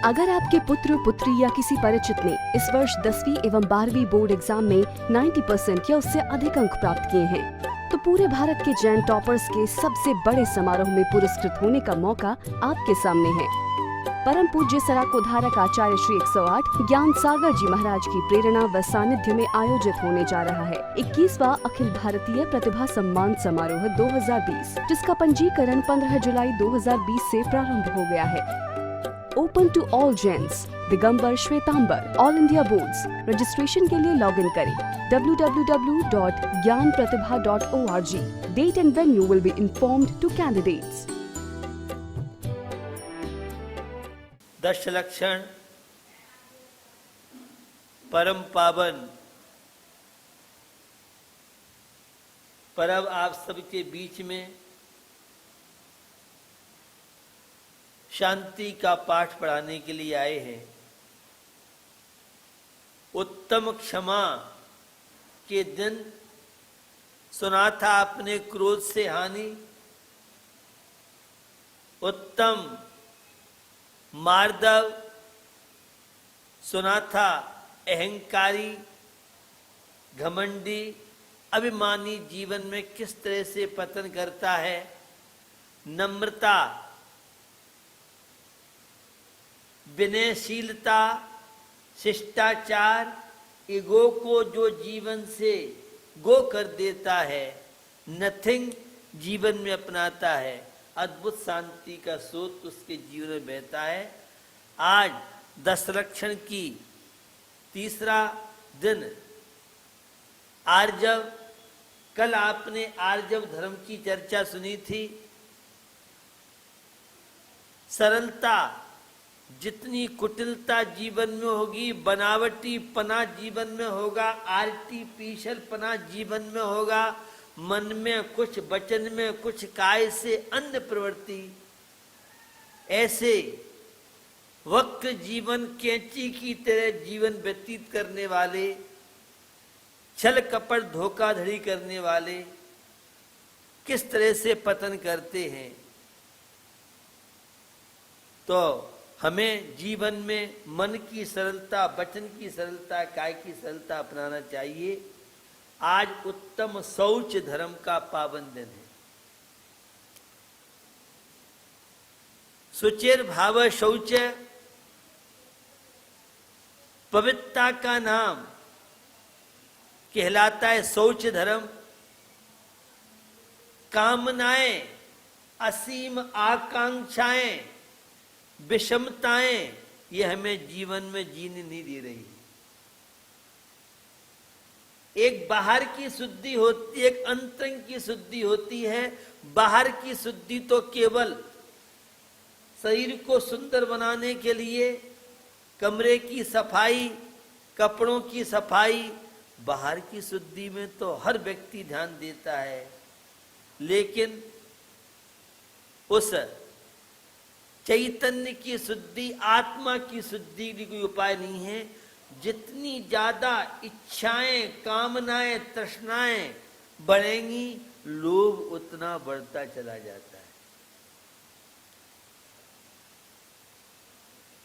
अगर आपके पुत्र पुत्री या किसी परिचित ने इस वर्ष 10वीं एवं 12वीं बोर्ड एग्जाम में 90% या उससे अधिक अंक प्राप्त किए हैं, तो पूरे भारत के जैन टॉपर्स के सबसे बड़े समारोह में पुरस्कृत होने का मौका आपके सामने है। परम पूज्य सराकोधारक आचार्य श्री 108 ज्ञान सागर जी महाराज की प्रेरणा व सानिध्य में आयोजित होने जा रहा है 21वां अखिल भारतीय प्रतिभा सम्मान समारोह 2020, जिसका पंजीकरण 15 जुलाई 2020 से प्रारंभ हो गया है। Open to all Jains, Digambar, Shvetambar, all India boards. Registration के लिए लॉग इन करें www.gyanpratibha.org. Date and venue will be informed to candidates. दश लक्षण परम पावन परब आप सबके बीच में शांति का पाठ पढ़ाने के लिए आए हैं। उत्तम क्षमा के दिन सुना था अपने क्रोध से हानि, उत्तम मार्दव सुना था अहंकारी घमंडी अभिमानी जीवन में किस तरह से पतन करता है। नम्रता, विनयशीलता, शिष्टाचार, ईगो को जो जीवन से गो कर देता है, नथिंग जीवन में अपनाता है, अद्भुत शांति का स्रोत उसके जीवन में बहता है। आज 10 लक्षण की तीसरा दिन आर्जव। कल आपने आर्जव धर्म की चर्चा सुनी थी। सरलता, जितनी कुटिलता जीवन में होगी, बनावटी पना जीवन में होगा, आर्टिफिशियल पना जीवन में होगा, मन में कुछ, वचन में कुछ, काय से अन्य प्रवृत्ति, ऐसे वक्र जीवन, कैंची की तरह जीवन व्यतीत करने वाले, छल कपट धोखाधड़ी करने वाले किस तरह से पतन करते हैं। तो हमें जीवन में मन की सरलता, वचन की सरलता, काय की सरलता अपनाना चाहिए। आज उत्तम शौच धर्म का पावन दिन है। सुचिर भाव शौच पवित्रता का नाम कहलाता है शौच धर्म। कामनाएं, असीम आकांक्षाएं, विषमताएं, ये हमें जीवन में जीने नहीं दे रही। एक बाहर की शुद्धि होती है, एक अंतरंग की शुद्धि होती है। बाहर की शुद्धि तो केवल शरीर को सुंदर बनाने के लिए, कमरे की सफाई, कपड़ों की सफाई, बाहर की शुद्धि में तो हर व्यक्ति ध्यान देता है, लेकिन उस चैतन्य की शुद्धि, आत्मा की शुद्धि की कोई उपाय नहीं है। जितनी ज्यादा इच्छाएं, कामनाएं, तृष्णाएं बढ़ेंगी, लोभ उतना बढ़ता चला जाता है।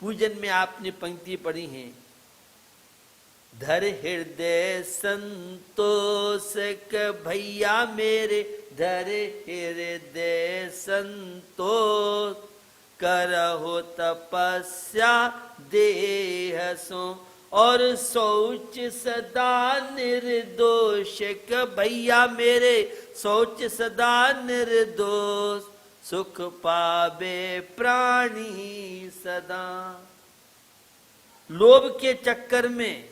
पूजन में आपने पंक्ति पढ़ी है, धर हृदय संतोष क भैया मेरे, धर हृदय संतोष, करहो तपस्या देह सो, और शौच सदा निर्दोष क भैया मेरे, शौच सदा निर्दोष, सुख पावे प्राणी सदा। लोभ के चक्कर में,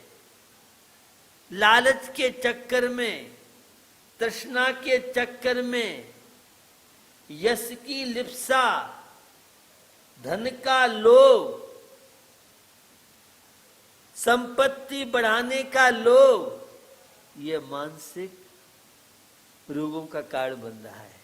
लालच के चक्कर में, तृष्णा के चक्कर में, यश की लिप्सा, धन का लोभ, संपत्ति बढ़ाने का लोभ, ये मानसिक रोगों का कारण बन रहा है।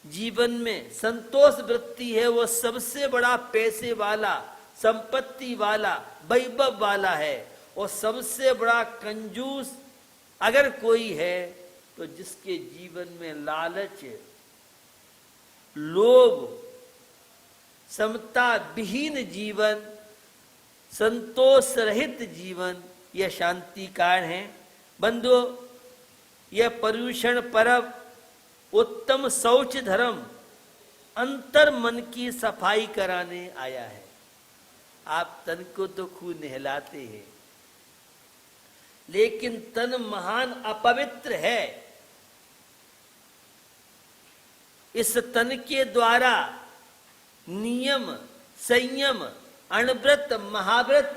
जीवन में संतोष वृत्ति है, वो सबसे बड़ा पैसे वाला, संपत्ति वाला, वैभव वाला है। और सबसे बड़ा कंजूस अगर कोई है तो जिसके जीवन में लालच, लोभ, समता विहीन जीवन, संतोष रहित जीवन, यह शांति कारण है। बंधुओं, यह पर्यूषण पर्व उत्तम शौच धर्म अंतर मन की सफाई कराने आया है। आप तन को तो खूब नहलाते हैं, लेकिन तन महान अपवित्र है। इस तन के द्वारा नियम, संयम, अणव्रत, महाव्रत,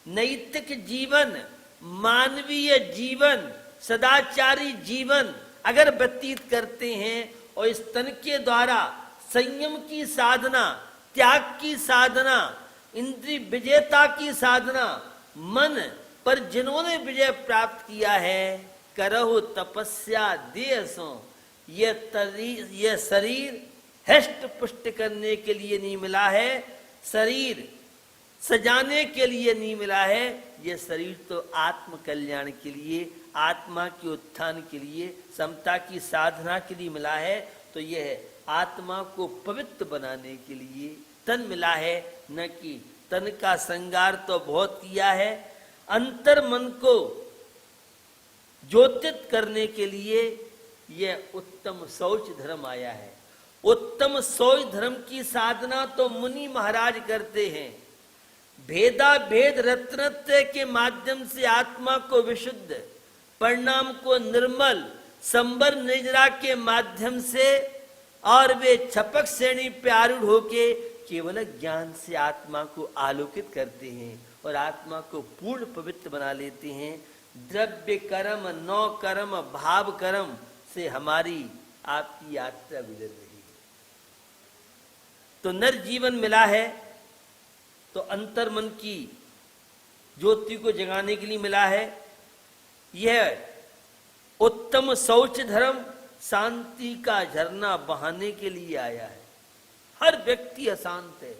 नैतिक जीवन, मानवीय जीवन, सदाचारी जीवन अगर व्यतीत करते हैं और इस तन के द्वारा संयम की साधना, त्याग की साधना, इंद्रिय विजयता की साधना, मन पर जिन्होंने विजय प्राप्त किया है, करहु तपस्या देह सो, यह शरीर हष्ट पुष्ट करने के लिए नहीं मिला है, शरीर सजाने के लिए नहीं मिला है, यह शरीर तो आत्म कल्याण के लिए, आत्मा के उत्थान के लिए, समता की साधना के लिए मिला है। तो यह आत्मा को पवित्र बनाने के लिए तन मिला है, न कि तन का श्रृंगार तो बहुत किया है, अंतर मन को ज्योतित करने के लिए यह उत्तम शौच धर्म आया है। उत्तम शौच धर्म की साधना तो मुनि महाराज करते हैं। भेदा भेद रत्नत्व के माध्यम से आत्मा को विशुद्ध, परिणाम को निर्मल, संबर निजरा के माध्यम से, और वे छपक श्रेणी पे आरूढ़ होके केवल ज्ञान से आत्मा को आलोकित करते हैं और आत्मा को पूर्ण पवित्र बना लेते हैं। द्रव्य कर्म, नौ कर्म, भाव कर्म से हमारी आपकी यात्रा गुजर रही है। तो नर जीवन मिला है तो अंतर मन की ज्योति को जगाने के लिए मिला है। यह उत्तम शौच धर्म शांति का झरना बहाने के लिए आया है। हर व्यक्ति अशांत है।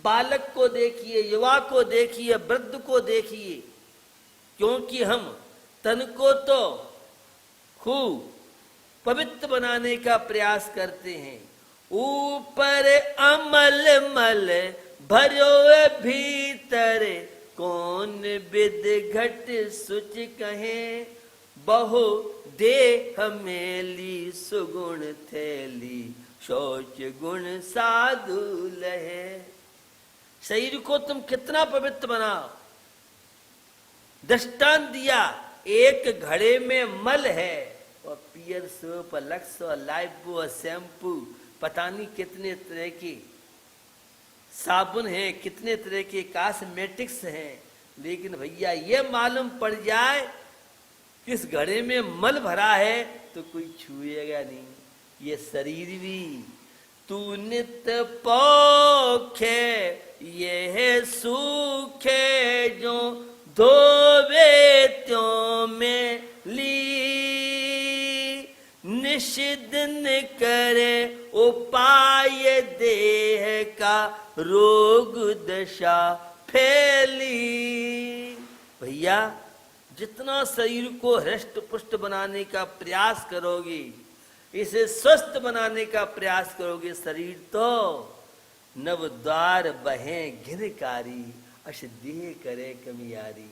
बालक को देखिए, युवा को देखिए, वृद्ध को देखिए, क्योंकि हम तन को तो खूब पवित्र बनाने का प्रयास करते हैं। ऊपर अमल मल भरो भीतर, कौन विद घट सुच कहे, बहु देह मेली सुगुण थैली, शौच गुण साधु लहे। शरीर को तुम कितना पवित्र बनाओ। दृष्टांत दिया, एक घड़े में मल है और पियर सोप, लक्स और लाइफ और शैम्पू, पता नहीं कितने तरह के साबुन हैं, कितने तरह के कॉस्मेटिक्स हैं, लेकिन भैया ये मालूम पड़ जाए किस घड़े में मल भरा है तो कोई छुएगा नहीं। ये शरीर भी तू नित पोखे, ये सूखे जो धोवे त्यों में ली, निषिद्न करे उपाय देह का, रोग दशा फैली। भैया जितना शरीर को हृष्ट पुष्ट बनाने का प्रयास करोगे, इसे स्वस्थ बनाने का प्रयास करोगे, शरीर तो नव द्वार बहे घिरकारी, अश देह करे कमियारी।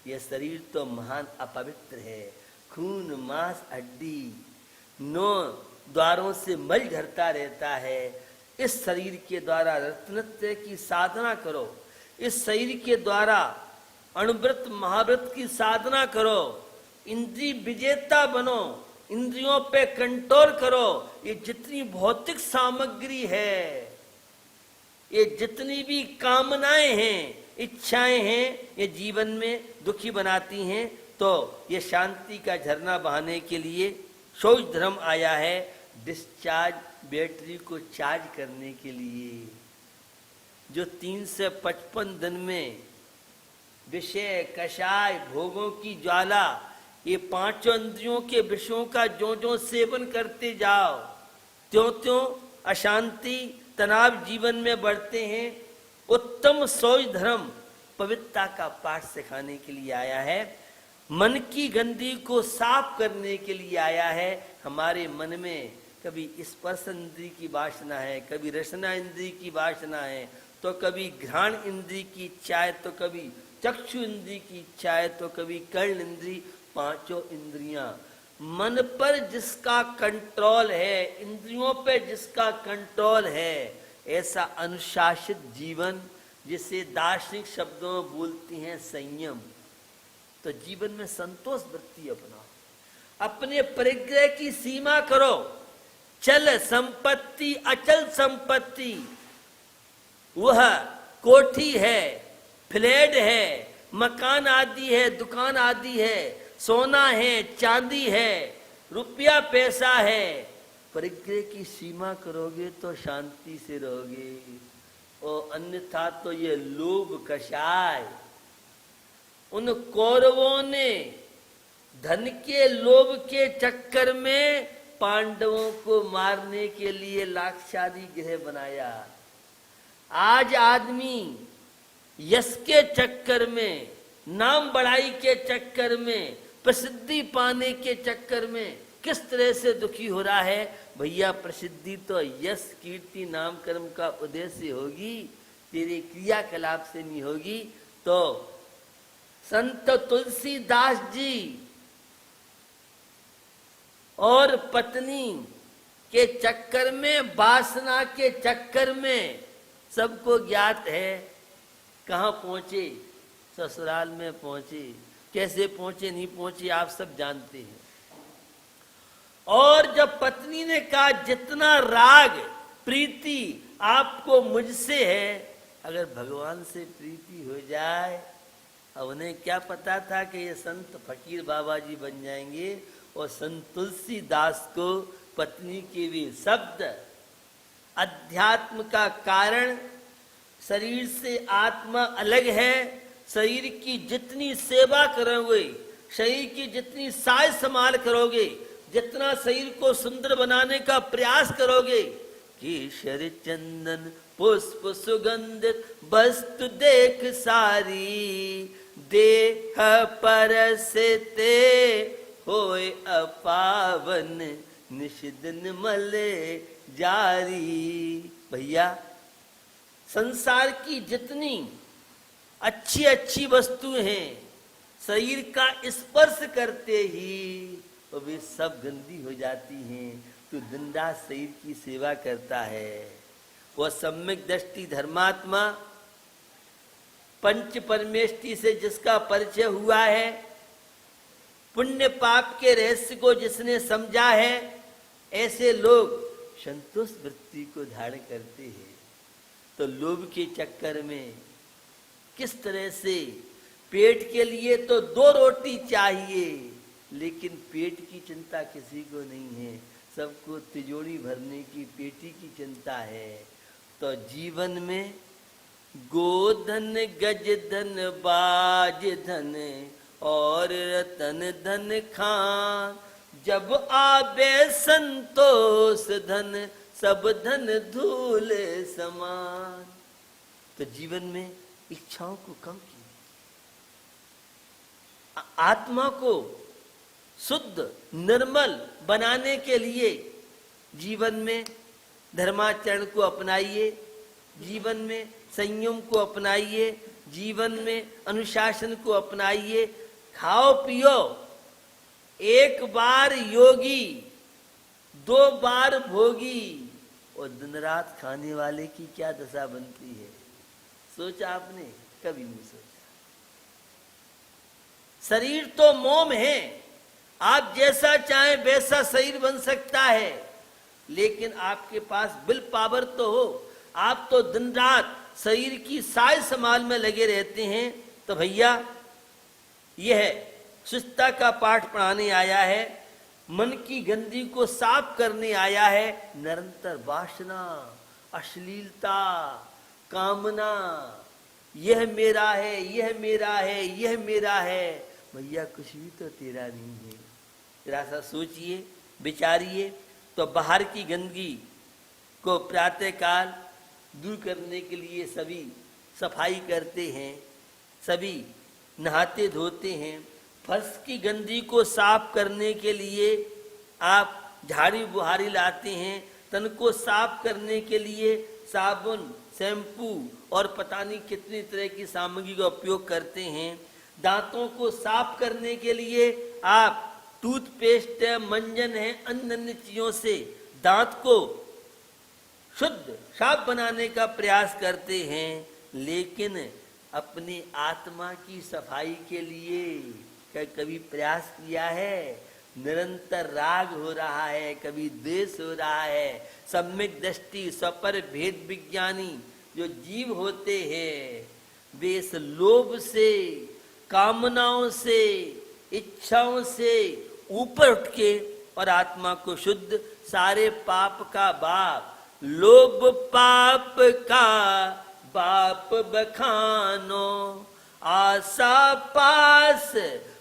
यह शरीर तो महान अपवित्र है। खून मांस हड्डी 9 द्वारों से मल झरता रहता है। इस शरीर के द्वारा रत्नत्व की साधना करो, इस शरीर के द्वारा अणुव्रत महाव्रत की साधना करो, इंद्रिय विजेता बनो, इंद्रियों पे कंट्रोल करो। ये जितनी भौतिक सामग्री है, ये जितनी भी कामनाएं हैं, इच्छाएं हैं, ये जीवन में दुखी बनाती हैं। तो ये शांति का झरना बहाने के लिए शौच धर्म आया है, डिस्चार्ज बैटरी को चार्ज करने के लिए। जो 355 दिन में विषय, कषाय, भोगों की ज्वाला, ये 5 इंद्रियों के विषयों का जो सेवन करते जाओ, त्यों अशांति, तनाव जीवन में बढ़ते हैं। उत्तम शौच धर्म पवित्रता का पाठ सिखाने के लिए आया है, मन की गंदगी को साफ करने के लिए आया है। हमारे मन में कभी स्पर्श इंद्री की वासना है, कभी रसना इंद्री की वासना है, तो कभी घ्राण इंद्री की इच्छा है, तो कभी चक्षु इंद्री की इच्छा है, तो कभी कर्ण इंद्री। पांचों इंद्रियां, मन पर जिसका कंट्रोल है, इंद्रियों पे जिसका कंट्रोल है, ऐसा अनुशासित जीवन, जिसे दार्शनिक शब्दों में बोलती हैं संयम। तो जीवन में संतोष वृत्ति अपनाओ, अपने परिग्रह की सीमा करो। चल संपत्ति, अचल संपत्ति, वह कोठी है, फ्लैट है, मकान आदि है, दुकान आदि है, सोना है, चांदी है, रुपया पैसा है, परिग्रह की सीमा करोगे तो शांति से रहोगे, और अन्यथा तो ये लोभ कषाय। उन कौरवों ने धन के लोभ के चक्कर में पांडवों को मारने के लिए लाक्षादी गृह बनाया। आज आदमी यश के चक्कर में, नाम बढ़ाई के चक्कर में, प्रसिद्धि पाने के चक्कर में किस तरह से दुखी हो रहा है। भैया प्रसिद्धि तो यश कीर्ति नाम कर्म का उद्देश्य होगी, तेरे क्रियाकलाप से नहीं होगी। तो संत तुलसीदास जी और पत्नी के चक्कर में, वासना के चक्कर में, सबको ज्ञात है कहाँ पहुंचे, ससुराल में पहुंचे। कैसे पहुंचे नहीं पहुंचे आप सब जानते हैं। और जब पत्नी ने कहा जितना राग प्रीति आपको मुझसे है, अगर भगवान से प्रीति हो जाए, अब उन्हें क्या पता था कि ये संत फकीर बाबा जी बन जाएंगे। और संत तुलसीदास को पत्नी के वे शब्द, अध्यात्म का कारण, शरीर से आत्मा अलग है, शरीर की जितनी सेवा करोगे, शरीर की जितनी साज संभाल करोगे, जितना शरीर को सुंदर बनाने का प्रयास करोगे, केशर चंदन पुष्प सुगंधित वस्तु देख सारी, देह परसते होए अपावन, निषिदन मले जारी। भैया संसार की जितनी अच्छी अच्छी वस्तुएं हैं, शरीर का स्पर्श करते ही तो वे सब गंदी हो जाती हैं। तो दिन रात शरीर की सेवा करता है। वह सम्यक दृष्टि धर्मात्मा, पंच परमेष्टि से जिसका परिचय हुआ है, पुण्य पाप के रहस्य को जिसने समझा है, ऐसे लोग संतोष वृत्ति को धारण करते हैं। तो लोभ के चक्कर में किस तरह से पेट के लिए तो 2 रोटी चाहिए, लेकिन पेट की चिंता किसी को नहीं है। सबको तिजोरी भरने की, पेटी की चिंता है। तो जीवन में गोधन, गज धन, बाज धन और रतन धन खान, जब आबे संतोष धन, सब धन धूल समान। तो जीवन में इच्छाओं को कम कीजिए, आत्मा को शुद्ध निर्मल बनाने के लिए जीवन में धर्माचरण को अपनाइए, जीवन में संयम को अपनाइए, जीवन में अनुशासन को अपनाइए। खाओ पियो, 1 बार योगी 2 बार भोगी, और दिन रात खाने वाले की क्या दशा बनती है, सोचा आपने? कभी नहीं सोचा। शरीर तो मोम है, आप जैसा चाहें वैसा शरीर बन सकता है, लेकिन आपके पास विल पावर तो हो। आप तो दिन रात शरीर की साज संभाल में लगे रहते हैं। तो भैया यह सुस्तता का पाठ पढ़ाने आया है, मन की गंदगी को साफ करने आया है। निरंतर वासना, अश्लीलता, कामना, यह मेरा है, यह मेरा है, यह मेरा है। भैया कुछ भी तो तेरा नहीं है। जरा सा सोचिए, विचारिए। तो बाहर की गंदगी को प्रातःकाल दूर करने के लिए सभी सफाई करते हैं, सभी नहाते धोते हैं। फर्श की गंदगी को साफ करने के लिए आप झाड़ी बुहारी लाते हैं, तन को साफ करने के लिए साबुन, शैम्पू और पता नहीं कितनी तरह की सामग्री का उपयोग करते हैं। दांतों को साफ करने के लिए आप टूथपेस्ट है, मंजन है, अन्य अन्य चीजों से दांत को शुद्ध साफ बनाने का प्रयास करते हैं। लेकिन अपनी आत्मा की सफाई के लिए क्या कभी प्रयास किया है? निरंतर राग हो रहा है, कभी द्वेष हो रहा है। सम्यक दृष्टि स्वपर भेद विज्ञानी जो जीव होते हैं वे इस लोभ से, कामनाओं से, इच्छाओं से ऊपर उठ के और आत्मा को शुद्ध, सारे पाप का बाप, लोभ पाप का बाप बखानो, आशा पास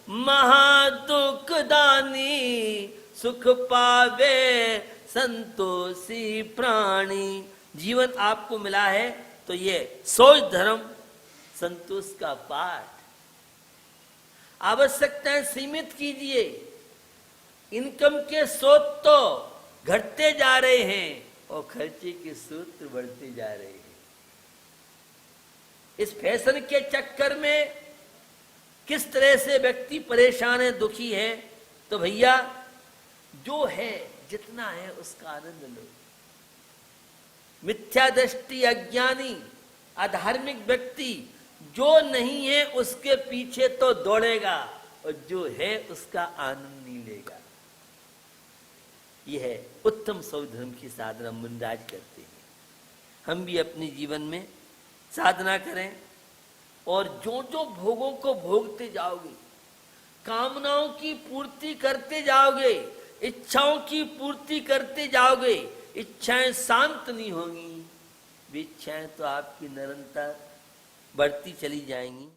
महादुख दानी, सुख पावे संतोषी प्राणी। जीवन आपको मिला है तो ये सोच धर्म, संतोष का पाठ, आवश्यकताएं सीमित कीजिए। इनकम के स्रोत तो घटते जा रहे हैं और खर्चे के स्रोत बढ़ते जा रहे हैं। इस फैशन के चक्कर में किस तरह से व्यक्ति परेशान है, दुखी है। तो भैया जो है जितना है उसका आनंद लो। मिथ्या दृष्टि अज्ञानी अधार्मिक व्यक्ति जो नहीं है उसके पीछे तो दौड़ेगा और जो है उसका आनंद नहीं लेगा। यह है उत्तम सौ धर्म की साधना मुंडाज करते हैं। हम भी अपने जीवन में साधना करें और जो जो भोगों को भोगते जाओगे, कामनाओं की पूर्ति करते जाओगे, इच्छाओं की पूर्ति करते जाओगे, इच्छाएं शांत नहीं होंगी। वे इच्छाएं तो आपकी निरंतर बढ़ती चली जाएंगी।